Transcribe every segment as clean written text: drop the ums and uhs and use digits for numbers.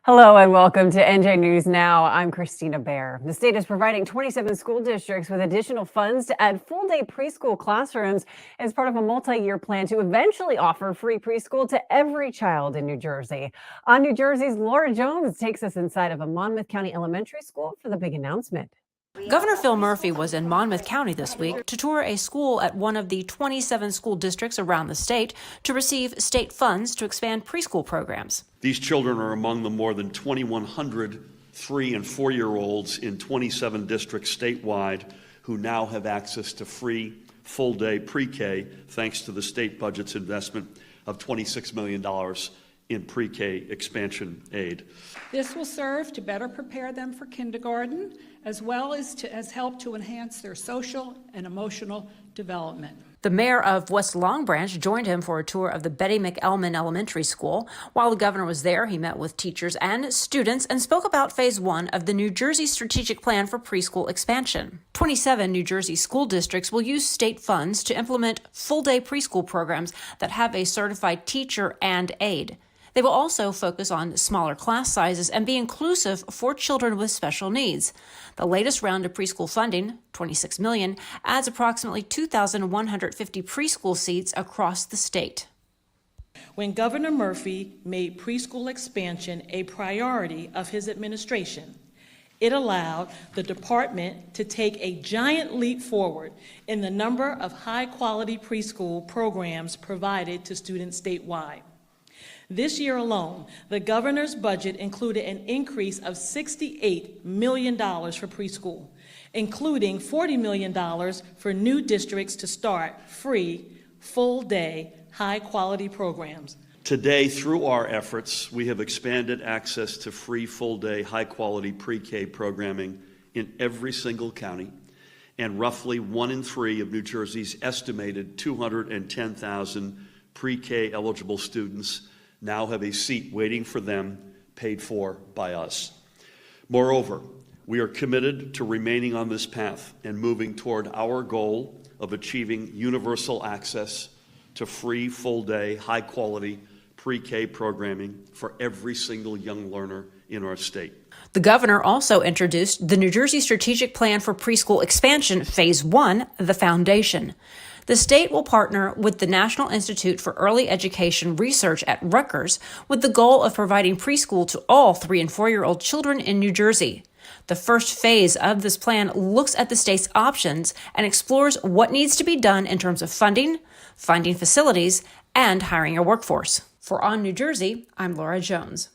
Hello and welcome to NJ News Now. I'm Kristina Behr. The state is providing 27 school districts with additional funds to add full-day preschool classrooms as part of a multi-year plan to eventually offer free preschool to every child in New Jersey. On New Jersey's Laura Jones takes us inside of a Monmouth County elementary school for the big announcement. Governor Phil Murphy was in Monmouth County this week to tour a school at one of the 27 school districts around the state to receive state funds to expand preschool programs. These children are among the more than 2,100 3- and 4-year-olds in 27 districts statewide who now have access to free full-day pre-K thanks to the state budget's investment of $26 million in pre-K expansion aid. This will serve to better prepare them for kindergarten, as well as help to enhance their social and emotional development. The mayor of West Long Branch joined him for a tour of the Betty McElman Elementary School. While the governor was there, he met with teachers and students and spoke about Phase 1 of the New Jersey Strategic Plan for Preschool Expansion. 27 New Jersey school districts will use state funds to implement full-day preschool programs that have a certified teacher and aide. They will also focus on smaller class sizes and be inclusive for children with special needs. The latest round of preschool funding, $26 million, adds approximately 2,150 preschool seats across the state. When Governor Murphy made preschool expansion a priority of his administration, it allowed the department to take a giant leap forward in the number of high-quality preschool programs provided to students statewide. This year alone, the governor's budget included an increase of $68 million for preschool, including $40 million for new districts to start free, full-day, high-quality programs. Today, through our efforts, we have expanded access to free full-day, high-quality pre-K programming in every single county, and roughly 1 in 3 of New Jersey's estimated 210,000 pre-K eligible students now have a seat waiting for them, paid for by us. Moreover, we are committed to remaining on this path and moving toward our goal of achieving universal access to free, full-day, high-quality pre-K programming for every single young learner in our state. The governor also introduced the New Jersey Strategic Plan for Preschool Expansion, Phase 1, the foundation. The state will partner with the National Institute for Early Education Research at Rutgers with the goal of providing preschool to all 3- and 4-year-old children in New Jersey. The first phase of this plan looks at the state's options and explores what needs to be done in terms of funding, finding facilities, and hiring a workforce. For On New Jersey, I'm Laura Jones.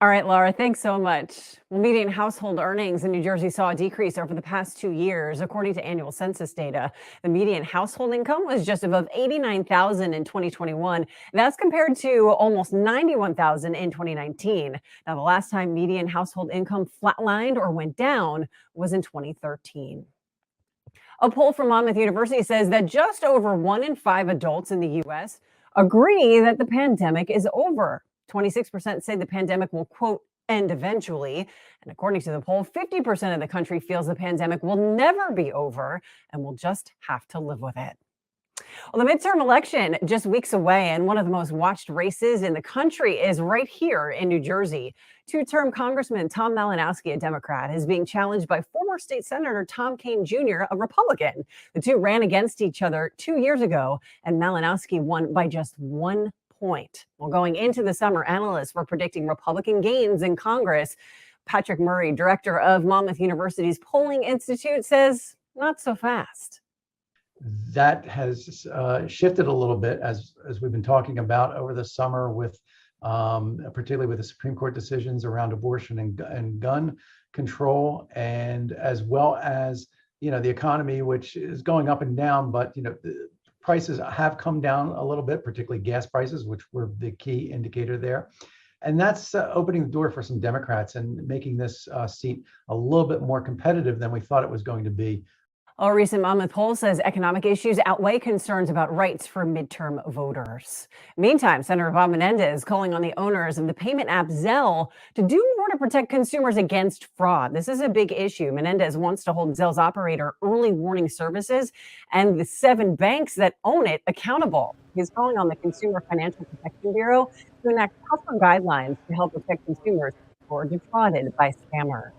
All right, Laura, thanks so much. Well, median household earnings in New Jersey saw a decrease over the past 2 years. According to annual census data, the median household income was just above $89,000 in 2021. That's compared to almost $91,000 in 2019. Now, the last time median household income flatlined or went down was in 2013. A poll from Monmouth University says that just over 1 in 5 adults in the U.S. agree that the pandemic is over. 26% say the pandemic will, quote, end eventually. And according to the poll, 50% of the country feels the pandemic will never be over and will just have to live with it. Well, the midterm election just weeks away, and one of the most watched races in the country is right here in New Jersey. Two-term Congressman Tom Malinowski, a Democrat, is being challenged by former state Senator Tom Kean Jr., a Republican. The two ran against each other 2 years ago, and Malinowski won by just 1 point. Well, going into the summer, analysts were predicting Republican gains in Congress. Patrick Murray, director of Monmouth University's Polling Institute, says not so fast. That has shifted a little bit as we've been talking about over the summer, with particularly with the Supreme Court decisions around abortion and gun control, and as well as the economy, which is going up and down, but the prices have come down a little bit, particularly gas prices, which were the key indicator there. And that's opening the door for some Democrats and making this seat a little bit more competitive than we thought it was going to be. A recent Monmouth poll says economic issues outweigh concerns about rights for midterm voters. Meantime, Senator Bob Menendez is calling on the owners of the payment app Zelle to do more to protect consumers against fraud. This is a big issue. Menendez wants to hold Zelle's operator, Early Warning Services, and the 7 banks that own it accountable. He's calling on the Consumer Financial Protection Bureau to enact tougher guidelines to help protect consumers or defrauded by scammers.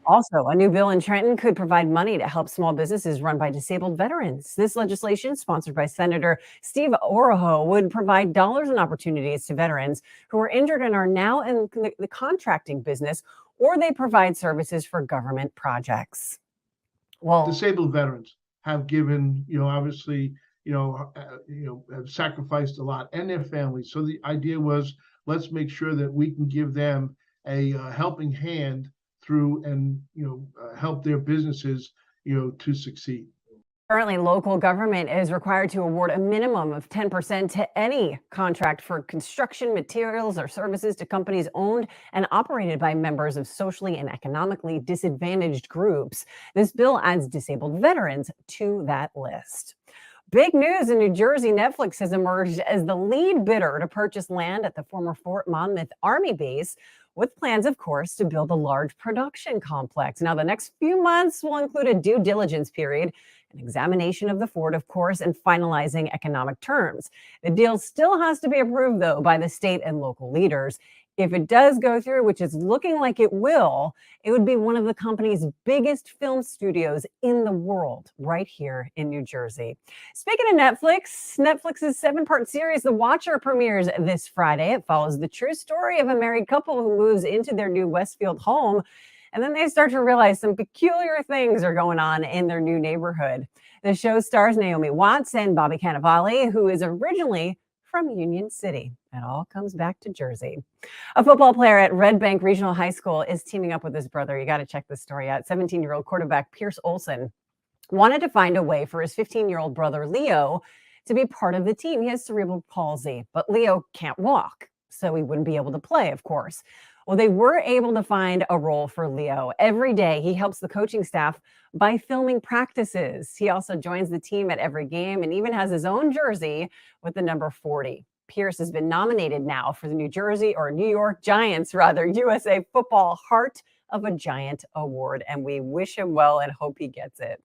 Also, a new bill in Trenton could provide money to help small businesses run by disabled veterans. This legislation, sponsored by Senator Steve Oroho, would provide dollars and opportunities to veterans who are injured and are now in the contracting business, or they provide services for government projects. Well, disabled veterans have given, obviously, have sacrificed a lot, and their families. So the idea was, let's make sure that we can give them a helping hand through and help their businesses to succeed. Currently, local government is required to award a minimum of 10% to any contract for construction materials or services to companies owned and operated by members of socially and economically disadvantaged groups. This bill adds disabled veterans to that list. Big news in New Jersey. Netflix has emerged as the lead bidder to purchase land at the former Fort Monmouth Army base, with plans, of course, to build a large production complex. Now, the next few months will include a due diligence period, an examination of the fort, of course, and finalizing economic terms. The deal still has to be approved, though, by the state and local leaders. If it does go through, which is looking like it will, it would be one of the company's biggest film studios in the world, right here in New Jersey. Speaking of Netflix's 7-part series, The Watcher, premieres this Friday. It follows the true story of a married couple who moves into their new Westfield home, and then they start to realize some peculiar things are going on in their new neighborhood. The show stars Naomi Watts and Bobby Cannavale, who is originally from Union City. It all comes back to Jersey. A football player at Red Bank Regional High School is teaming up with his brother. You got to check this story out. 17-year-old quarterback Pierce Olson wanted to find a way for his 15-year-old brother Leo to be part of the team. He has cerebral palsy, but Leo can't walk, so he wouldn't be able to play, of course. Well, they were able to find a role for Leo. Every day, he helps the coaching staff by filming practices. He also joins the team at every game and even has his own jersey with the number 40. Pierce has been nominated now for the New York Giants, USA Football Heart of a Giant Award, and we wish him well and hope he gets it.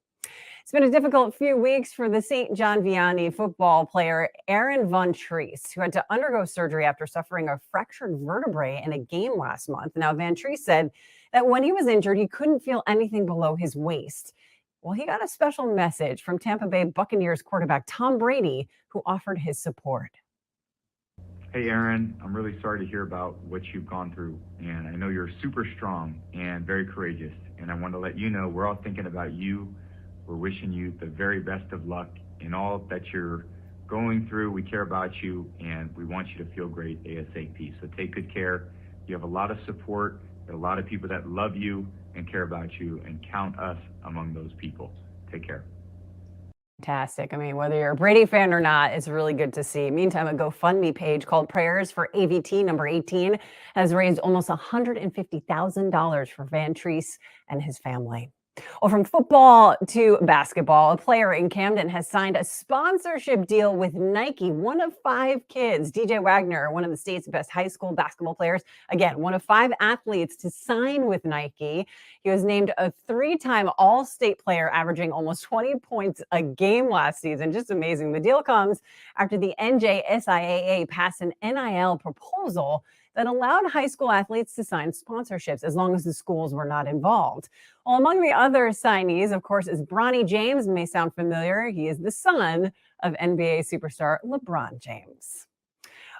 It's been a difficult few weeks for the St. John Vianney football player Aaron Von Treese, who had to undergo surgery after suffering a fractured vertebrae in a game last month. Now, Von Treese said that when he was injured, he couldn't feel anything below his waist. Well, he got a special message from Tampa Bay Buccaneers quarterback Tom Brady, who offered his support. Hey, Aaron, I'm really sorry to hear about what you've gone through, and I know you're super strong and very courageous, and I want to let you know we're all thinking about you. We're wishing you the very best of luck in all that you're going through. We care about you, and we want you to feel great ASAP. So take good care. You have a lot of support. There are a lot of people that love you and care about you, and count us among those people. Take care. Fantastic. I mean, whether you're a Brady fan or not, it's really good to see. Meantime, a GoFundMe page called Prayers for AVT number 18 has raised almost $150,000 for Von Treese and his family. Well, from football to basketball, a player in Camden has signed a sponsorship deal with Nike. One of 5 kids, DJ Wagner, one of the state's best high school basketball players, again, one of 5 athletes to sign with Nike. He was named a 3-time All-State player, averaging almost 20 points a game last season. Just amazing. The deal comes after the NJSIAA passed an NIL proposal that allowed high school athletes to sign sponsorships as long as the schools were not involved. Well, among the other signees, of course, is Bronny James. May sound familiar. He is the son of NBA superstar LeBron James.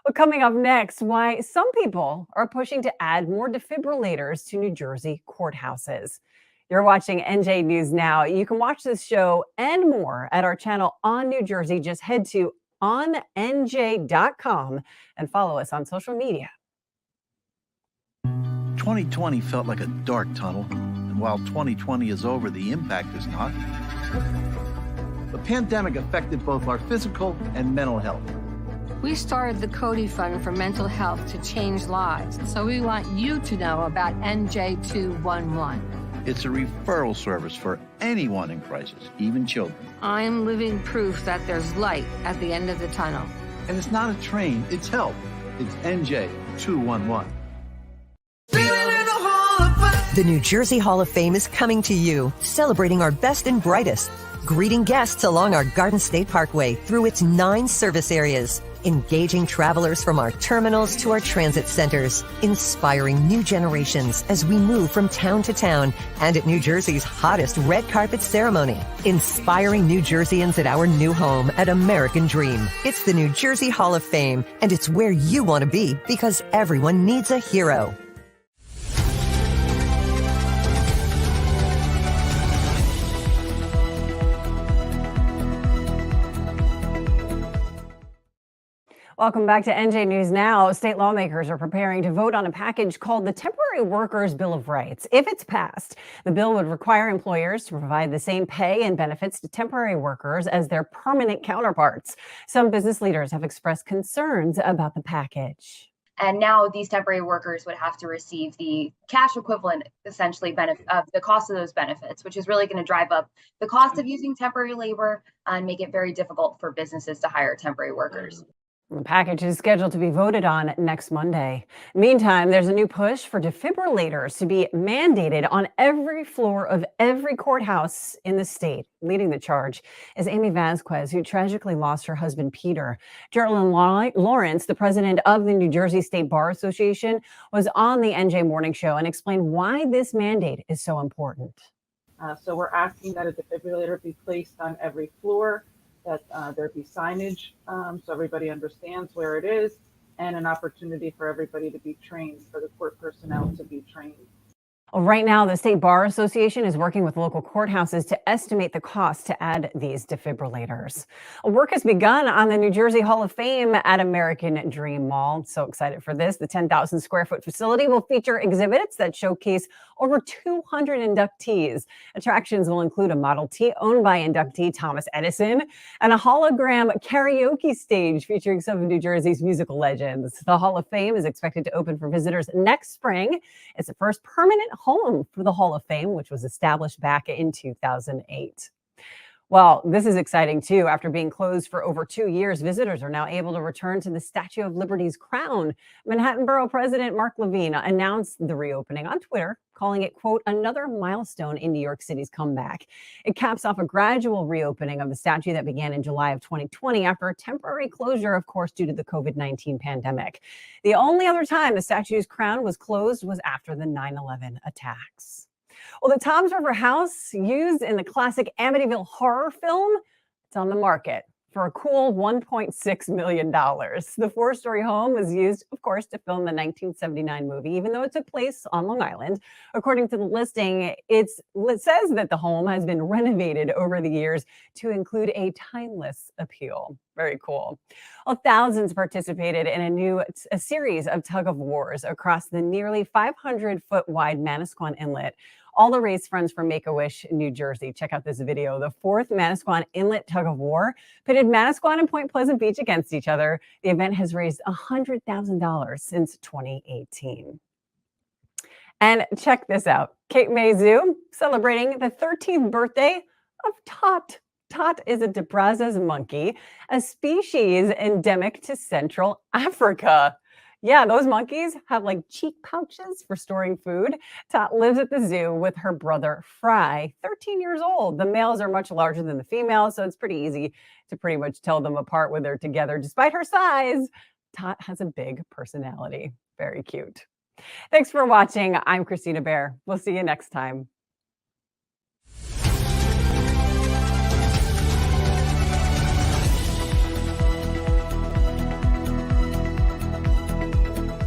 Well, coming up next, why some people are pushing to add more defibrillators to New Jersey courthouses. You're watching NJ News Now. You can watch this show and more at our channel on New Jersey. Just head to onnj.com and follow us on social media. 2020 felt like a dark tunnel, and while 2020 is over, the impact is not. The pandemic affected both our physical and mental health. We started the Cody Fund for Mental Health to change lives, so we want you to know about NJ211. It's a referral service for anyone in crisis, even children. I'm living proof that there's light at the end of the tunnel. And it's not a train, it's help. It's NJ211. The New Jersey Hall of Fame is coming to you, celebrating our best and brightest, greeting guests along our Garden State Parkway through its 9 service areas. engaging travelers from our terminals to our transit centers, inspiring new generations as we move from town to town, and at New Jersey's hottest red carpet ceremony, inspiring New Jerseyans at our new home at American Dream. It's the New Jersey Hall of Fame, and it's where you want to be because everyone needs a hero. Welcome back to NJ News Now. State lawmakers are preparing to vote on a package called the Temporary Workers Bill of Rights. If it's passed, the bill would require employers to provide the same pay and benefits to temporary workers as their permanent counterparts. Some business leaders have expressed concerns about the package. And now these temporary workers would have to receive the cash equivalent, essentially, of the cost of those benefits, which is really going to drive up the cost of using temporary labor and make it very difficult for businesses to hire temporary workers. The package is scheduled to be voted on next Monday. Meantime, there's a new push for defibrillators to be mandated on every floor of every courthouse in the state. Leading the charge is Amy Vasquez, who tragically lost her husband, Peter. Geraldine Lawrence, the president of the New Jersey State Bar Association, was on the NJ Morning Show and explained why this mandate is so important. So we're asking that a defibrillator be placed on every floor, that there be signage so everybody understands where it is, and an opportunity for everybody to be trained, for the court personnel to be trained. Right now, the State Bar Association is working with local courthouses to estimate the cost to add these defibrillators. Work has begun on the New Jersey Hall of Fame at American Dream Mall. So excited for this. The 10,000 square foot facility will feature exhibits that showcase over 200 inductees. Attractions will include a Model T owned by inductee Thomas Edison and a hologram karaoke stage featuring some of New Jersey's musical legends. The Hall of Fame is expected to open for visitors next spring. It's the first permanent home for the Hall of Fame, which was established back in 2008. Well, this is exciting too. After being closed for over 2 years, visitors are now able to return to the Statue of Liberty's crown. Manhattan Borough President Mark Levine announced the reopening on Twitter, calling it, quote, another milestone in New York City's comeback. It caps off a gradual reopening of the statue that began in July of 2020 after a temporary closure, of course, due to the COVID-19 pandemic. The only other time the statue's crown was closed was after the 9/11 attacks. Well, the Toms River house used in the classic Amityville horror film, it's on the market for a cool $1.6 million. The four-story home was used, of course, to film the 1979 movie, even though it took place on Long Island. According to the listing, it says that the home has been renovated over the years to include a timeless appeal. Very cool. Well, thousands participated in a series of tug-of-wars across the nearly 500-foot wide Manasquan Inlet, all to raise funds for Make-A-Wish New Jersey. Check out this video. The fourth Manasquan Inlet tug-of-war pitted Manasquan and Point Pleasant Beach against each other. The event has raised $100,000 since 2018. And check this out. Cape May Zoo celebrating the 13th birthday of Tot. Tot is a Brazos monkey, a species endemic to Central Africa. Yeah, those monkeys have like cheek pouches for storing food. Tot lives at the zoo with her brother Fry, 13 years old. The males are much larger than the females, so it's pretty easy to pretty much tell them apart when they're together. Despite her size, Tot has a big personality. Very cute. Thanks for watching. I'm Kristina Behr. We'll see you next time.